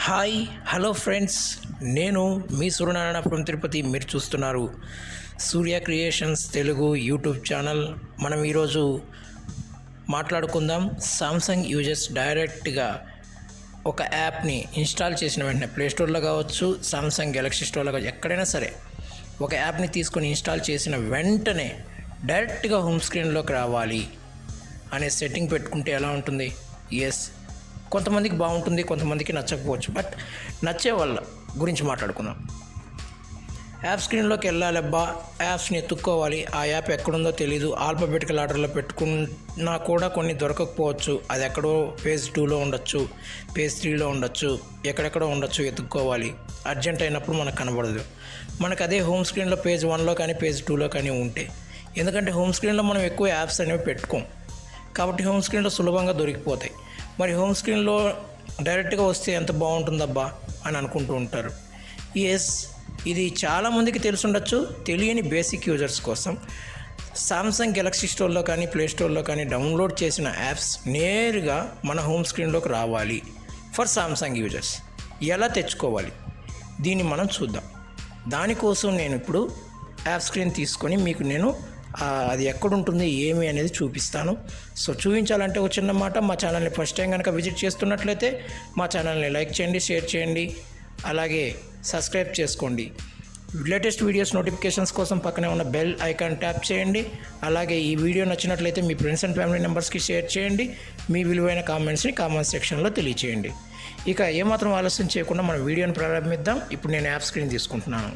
Hi hello friends, నేను మీ Suryanarayana from Tirupati. మీరు చూస్తున్నారు సూర్య క్రియేషన్స్ తెలుగు యూట్యూబ్ ఛానల్. మనం ఈరోజు మాట్లాడుకుందాం సామ్సంగ్ యూజర్స్ డైరెక్ట్గా ఒక యాప్ని ఇన్స్టాల్ చేసిన వెంటనే ప్లేస్టోర్లో కావచ్చు, సామ్సంగ్ గెలాక్సీ స్టోర్లో కావచ్చు, ఎక్కడైనా సరే ఒక యాప్ని తీసుకొని ఇన్స్టాల్ చేసిన వెంటనే డైరెక్ట్గా హోమ్ స్క్రీన్లోకి రావాలి అనే సెట్టింగ్ పెట్టుకుంటే ఎలా ఉంటుంది? ఎస్, కొంతమందికి బాగుంటుంది, కొంతమందికి నచ్చకపోవచ్చు. బట్ నచ్చే వాళ్ళ గురించి మాట్లాడుకుందాం. యాప్ స్క్రీన్లోకి వెళ్ళాలబ్బా, యాప్స్ని ఎత్తుక్కోవాలి, ఆ యాప్ ఎక్కడుందో తెలీదు, ఆల్ఫాబెటికల్ ఆర్డర్లో పెట్టుకున్నా కూడా కొన్ని దొరకకపోవచ్చు. అది ఎక్కడో పేజ్ 2లో ఉండొచ్చు, పేజ్ 3లో ఉండొచ్చు, ఎక్కడెక్కడో ఉండొచ్చు, ఎత్తుక్కోవాలి. అర్జెంట్ అయినప్పుడు మనకు కనబడదు. మనకు అదే హోమ్ స్క్రీన్లో పేజ్ 1లో కానీ పేజ్ 2లో కానీ ఉంటే, ఎందుకంటే హోమ్ స్క్రీన్లో మనం ఎక్కువ యాప్స్ అనేవి పెట్టుకోం కాబట్టి హోమ్ స్క్రీన్లో సులభంగా దొరికిపోతాయి. మరి హోమ్ స్క్రీన్లో డైరెక్ట్గా వస్తే ఎంత బాగుంటుందబ్బా అని అనుకుంటూ ఉంటారు. ఎస్, ఇది చాలామందికి తెలిసి ఉండొచ్చు. తెలియని బేసిక్ యూజర్స్ కోసం సామ్సంగ్ గెలాక్సీ స్టోర్లో కానీ ప్లే స్టోర్లో కానీ డౌన్లోడ్ చేసిన యాప్స్ నేరుగా మన హోమ్ స్క్రీన్లోకి రావాలి. ఫర్ సామ్సంగ్ యూజర్స్ ఎలా తెచ్చుకోవాలి దీన్ని మనం చూద్దాం. దానికోసం నేను ఇప్పుడు యాప్ స్క్రీన్ తీసుకొని మీకు నేను అది ఎక్కడుంటుంది ఏమి అనేది చూపిస్తాను. సో చూపించాలంటే ఒక చిన్న మాట, మా ఛానల్ని ఫస్ట్ టైం కనుక విజిట్ చేస్తున్నట్లయితే మా ఛానల్ని లైక్ చేయండి, షేర్ చేయండి, అలాగే సబ్స్క్రైబ్ చేసుకోండి. లేటెస్ట్ వీడియోస్ నోటిఫికేషన్స్ కోసం పక్కనే ఉన్న బెల్ ఐకాన్ ట్యాప్ చేయండి. అలాగే ఈ వీడియో నచ్చినట్లయితే మీ ఫ్రెండ్స్ అండ్ ఫ్యామిలీ మెంబర్స్కి షేర్ చేయండి. మీ విలువైన కామెంట్స్ని కామెంట్ సెక్షన్లో తెలియచేయండి. ఇక ఏమాత్రం ఆలస్యం చేయకుండా మన వీడియోని ప్రారంభిద్దాం. ఇప్పుడు నేను యాప్ స్క్రీన్ తీసుకుంటున్నాను.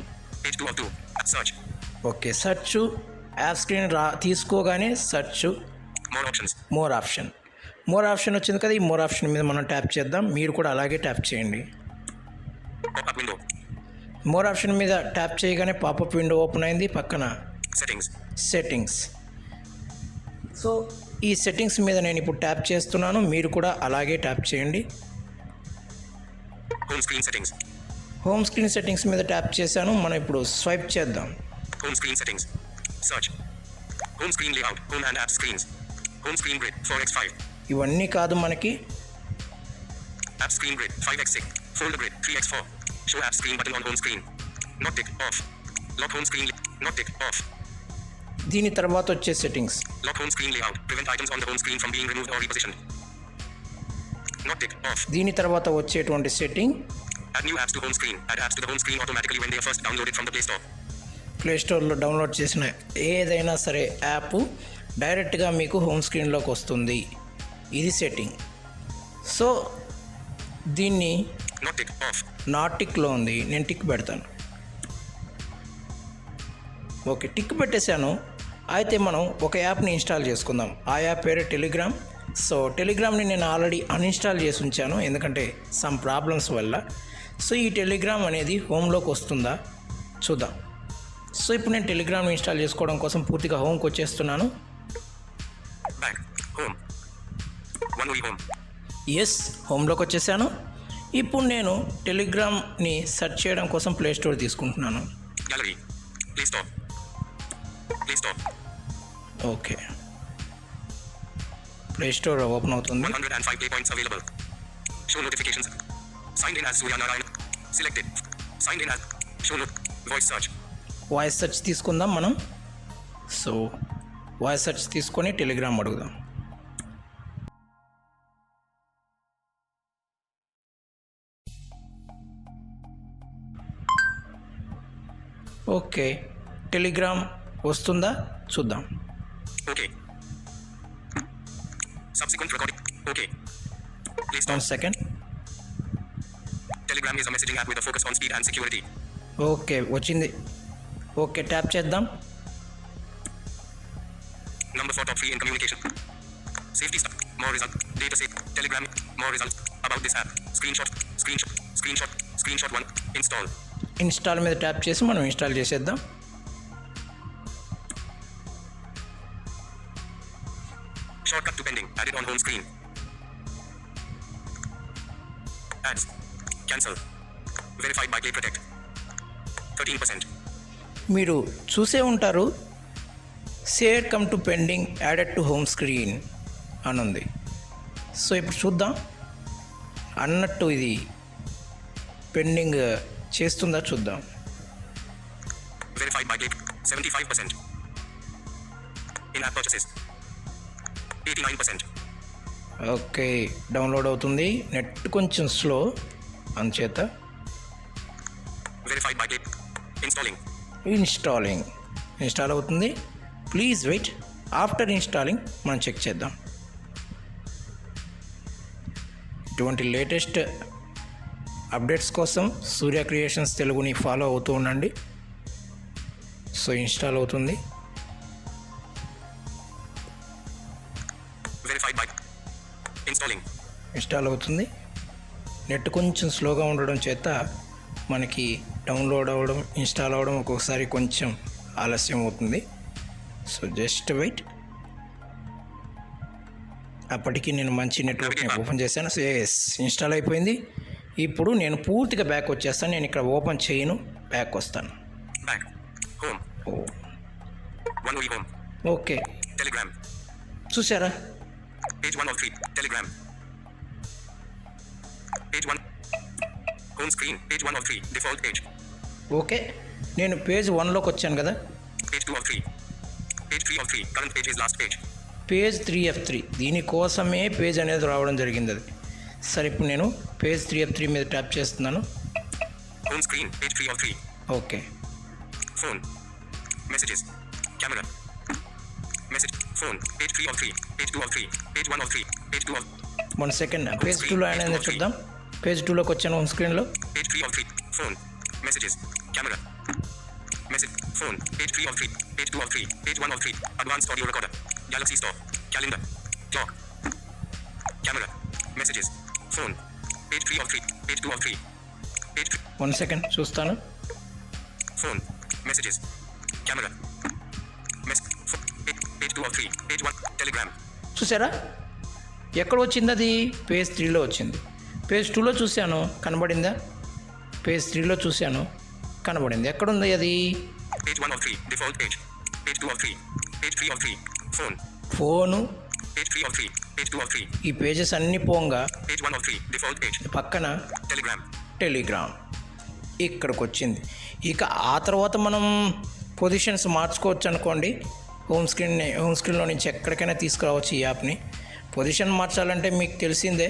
ఓకే, సెర్చ్ యాప్ స్క్రీన్ తీసుకోగానే సెర్చ్ మోర్ ఆప్షన్ వచ్చింది కదా. ఈ మోర్ ఆప్షన్ మీద మనం ట్యాప్ చేద్దాం. మీరు కూడా అలాగే ట్యాప్ చేయండి. మోర్ ఆప్షన్ మీద ట్యాప్ చేయగానే పాపప్ విండో ఓపెన్ అయింది. పక్కన సెట్టింగ్స్. సో ఈ సెట్టింగ్స్ మీద నేను ఇప్పుడు ట్యాప్ చేస్తున్నాను. మీరు కూడా అలాగే ట్యాప్ చేయండి. హోమ్ స్క్రీన్ సెట్టింగ్స్ మీద ట్యాప్ చేశాను. మనం ఇప్పుడు స్వైప్ చేద్దాం. Home screen settings. Search. Home screen layout. Home and app screens. Home screen grid 4x5. ఇవన్నీ కాదు మనకి. App screen grid 5x6. Folder grid 3x4. Show app screen button on home screen. Not tick off. Lock home screen. Not tick off. దీని తర్వాత వచ్చే settings. Lock home screen layout. Prevent items on the home screen from being removed or repositioned. Not tick off. దీని తర్వాత వచ్చేటువంటి setting. Add new apps to home screen. Add apps to the home screen automatically when they are first downloaded from the Play Store. Play స్టోర్లో download చేసిన ఏదైనా సరే app డైరెక్ట్గా మీకు home స్క్రీన్లోకి వస్తుంది. ఇది సెట్టింగ్. సో దీన్ని నాట్ టిక్లో ఉంది, నేను టిక్ పెడతాను. ఓకే, టిక్ పెట్టేశాను. అయితే మనం ఒక యాప్ని ఇన్స్టాల్ చేసుకుందాం. ఆ యాప్ పేరు టెలిగ్రామ్. సో టెలిగ్రామ్ని నేను ఆల్రెడీ అన్ఇన్స్టాల్ చేసి ఉంచాను, ఎందుకంటే సమ్ ప్రాబ్లమ్స్ వల్ల. సో ఈ టెలిగ్రామ్ అనేది హోమ్లోకి వస్తుందా చూద్దాం. సో ఇప్పుడు నేను టెలిగ్రామ్ ఇన్స్టాల్ చేసుకోవడం కోసం పూర్తిగా హోమ్కి వచ్చేస్తున్నాను. ఎస్, హోమ్లోకి వచ్చేసాను. ఇప్పుడు నేను టెలిగ్రామ్ని సెర్చ్ చేయడం కోసం ప్లే స్టోర్ తీసుకుంటున్నాను. ఓకే, ప్లే స్టోర్ ఓపెన్ అవుతుంది. 105 play points available. Show notifications. Signed in as Surya Narayan. Selected. Signed in as show voice search. Voice search తీసుకుందాం మనం. సో వాయిస్ సెర్చ్ తీసుకొని టెలిగ్రామ్ అడుగుదాం. ఓకే, టెలిగ్రామ్ వస్తుందా చూద్దాం. Okay, subsequent recording. Okay, please 1 second. Telegram is a messaging app with a focus on speed and security. Okay, వచ్చింది. Okay, tap చేద్దాం. Number for top free in communication. Safety stuff. More result. Data save. Telegram. More result. About this app. Screenshot 1. Install. Install మీద tap చేసి మనం install చేసేద్దాం. Shortcut to pending. Added on home screen. Ads. Cancel. Verified by Play Protect. 13%. మీరు చూసే ఉంటారు, share come to pending added to home screen అని ఉంది. So ఇప్పుడు చూద్దాం. అన్నట్టు ఇది పెండింగ్ చేస్తుందా చూద్దాం. Verified by click 75%. In-app purchases 89%. Okay, download అవుతుంది. నెట్ కొంచెం స్లో అందుచేత. Verified by click installing. Install అవుతుంది. Please wait. ఆఫ్టర్ ఇన్స్టాలింగ్ మనం చెక్ చేద్దాం. ఇటువంటి లేటెస్ట్ అప్డేట్స్ కోసం సూర్య క్రియేషన్స్ తెలుగుని ఫాలో అవుతూ ఉండండి. సో ఇన్స్టాల్ అవుతుంది. Verified by installing. ఇన్స్టాల్ అవుతుంది. నెట్ కొంచెం స్లోగా ఉండడం చేత మనకి డౌన్లోడ్ అవ్వడం, ఇన్స్టాల్ అవ్వడం ఒక్కొక్కసారి కొంచెం ఆలస్యం అవుతుంది. So just wait. అప్పటికి నేను మంచి నెట్వర్క్ని ఓపెన్ చేశాను. సో ఎస్, ఇన్స్టాల్ అయిపోయింది. ఇప్పుడు నేను పూర్తిగా బ్యాక్ వచ్చేస్తాను. నేను ఇక్కడ ఓపెన్ చేయను, బ్యాక్ వస్తాను. Back. Home. One only home. Okay, Telegram. చూసారా? Page 1 of 3. Telegram. Page 1. Home screen. Page 1 of 3. Default page. Okay, నేను పేజ్ 1లోకి వచ్చాను కదా. Page 2 of 3. Page 3 of 3. Current page is last page. Page 3F3 దీనికోసమే page అనేది రావడం జరిగింది. అది సరే, ఇప్పుడు నేను పేజ్ 3F3 మీద ట్యాప్ చేస్తున్నాను. Home screen. Page 3 of 3. Okay, Phone. Messages. Camera. Message. Phone. Page 3 of 3. Page 2 of 3. Page 1 of 3. Page 2 of 1 second. Page 2లో అనేది చూద్దాం. పేజ్ 2లోకి వచ్చాను హోమ్ స్క్రీన్లో. Page 3 of 3. Phone. Messages. Camera. Message. Phone. Page 3 of 3. Page 2 of 3. Page 1 of 3. Advanced audio recorder. Galaxy Store. Calendar. Clock. Camera. Messages. Phone. Page 3 of 3. Page 2 of 3. Page 3. 1 second చూస్తాను. Phone. Messages. Camera. Page 2 of 3. Page 1. Telegram. చూసారా ఎక్కడ వచ్చింది? అది page 3లో వచ్చింది. Page 2లో చూశాను, కనబడిందా? Page 3లో చూశాను, కనబడింది. ఎక్కడుంది అది? Page 1 of 3. Default page. Page 2 of 3. Page 3 of 3. Phone. Phone. Page 3 of 3. Page 2 of 3. ఈ పేజెస్ అన్నీ పోంగా Page 1 of 3. Default page. పక్కన Telegram. టెలిగ్రామ్ ఇక్కడికి వచ్చింది. ఇక ఆ తర్వాత మనం పొజిషన్స్ మార్చుకోవచ్చు అనుకోండి. హోమ్ స్క్రీన్లో నుంచి ఎక్కడికైనా తీసుకురావచ్చు ఈ యాప్ని. పొజిషన్ మార్చాలంటే మీకు తెలిసిందే.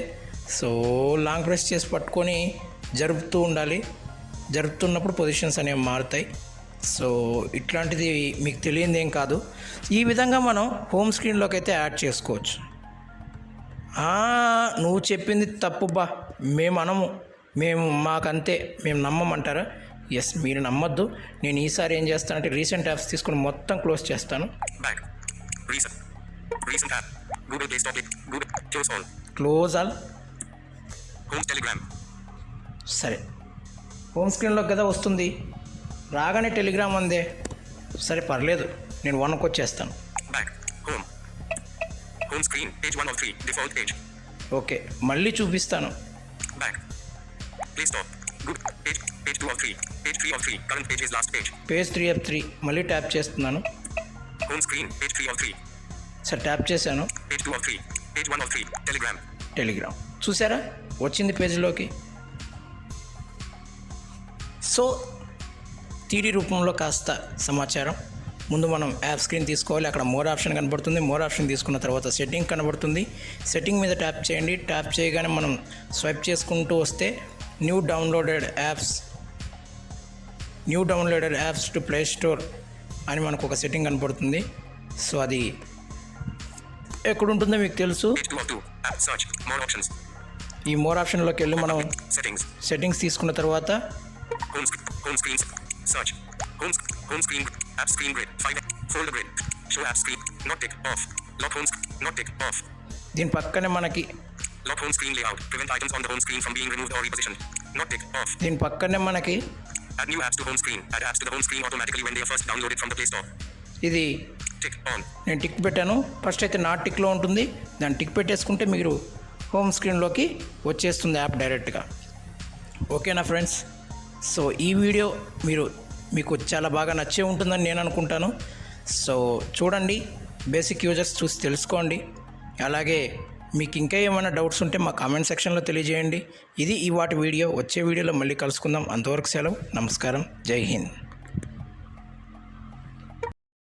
సో లాంగ్ ప్రెస్ చేసి పట్టుకొని జరుపుతూ ఉండాలి. జరుపుతున్నప్పుడు పొజిషన్స్ అనేవి మారుతాయి. సో ఇట్లాంటిది మీకు తెలియంది ఏం కాదు. ఈ విధంగా మనం హోమ్ స్క్రీన్లోకి అయితే యాడ్ చేసుకోవచ్చు. నువ్వు చెప్పింది తప్పు బా, మేము మాకంతే, మేము నమ్మమంటారా? ఎస్, మీరు నమ్మొద్దు. నేను ఈసారి ఏం చేస్తానంటే రీసెంట్ యాప్స్ తీసుకొని మొత్తం క్లోజ్ చేస్తాను. Back. Recent app. Google Play Store. Google. Close all. Close all. Home Telegram. సరే, హోమ్ స్క్రీన్లోకి కదా వస్తుంది. రాగానే టెలిగ్రామ్ అందే. సరే పర్లేదు, నేను 1కి వచ్చేస్తాను. Back. Home. Home screen. Page 1 of 3. Default page. Okay, మళ్ళీ చూపిస్తాను. Back. Play Store. Google. Page 2 of 3. Page 3 of 3. Current page is last page. Page 3F3 మళ్ళీ ట్యాప్ చేస్తున్నాను. Home screen. Page 3 of 3. సరే, ట్యాప్ చేశాను. Page 2 of 3. Page 1 of 3. Telegram. Telegram చూసారా వచ్చింది పేజీలోకి. So 3D రూపంలో కాస్త సమాచారం. ముందు మనం యాప్ స్క్రీన్ తీసుకోవాలి. అక్కడ మోర్ ఆప్షన్ కనబడుతుంది. మోర్ ఆప్షన్ తీసుకున్న తర్వాత సెట్టింగ్ కనబడుతుంది. సెట్టింగ్ మీద ట్యాప్ చేయండి. ట్యాప్ చేయగానే మనం స్వైప్ చేసుకుంటూ వస్తే new downloaded apps to play store అని మనకు ఒక సెట్టింగ్ కనబడుతుంది. సో అది ఎక్కడుంటుందో మీకు తెలుసు. Page 2 of 2. App search. More options. ఈ మోర్ ఆప్షన్లోకి వెళ్ళి మనం Settings. సెట్టింగ్స్ తీసుకున్న తర్వాత Home screen. Search. Home screen. App screen grid. 5. Folder grid. Show app screen. Not tick. Off. Lock home. Not tick. Off. దీని పక్కనే మనకి Lock home screen layout. Prevent items on the home screen from being removed or repositioned. Not tick. Off. దీని పక్కనే మనకి Add new apps to home screen. Add apps to the home screen automatically when they are first downloaded from the Play Store. ఇది Tick on. నేను tick పెట్టాను. First అయితే నా టిక్లో ఉంటుంది. దాన్ని టిక్ పెట్టేసుకుంటే మీరు హోమ్ స్క్రీన్లోకి వచ్చేస్తుంది యాప్ డైరెక్ట్గా. ఓకేనా ఫ్రెండ్స్? సో ఈ వీడియో మీకు చాలా బాగా నచ్చే ఉంటుందని నేను అనుకుంటాను. సో చూడండి, బేసిక్ యూజర్స్ చూసి తెలుసుకోండి. అలాగే మీకు ఇంకా ఏమైనా డౌట్స్ ఉంటే మా కామెంట్ సెక్షన్లో తెలియజేయండి. ఇది ఈ వాటి వీడియో. వచ్చే వీడియోలో మళ్ళీ కలుసుకుందాం. అంతవరకు సెలవు. నమస్కారం. జై హింద్.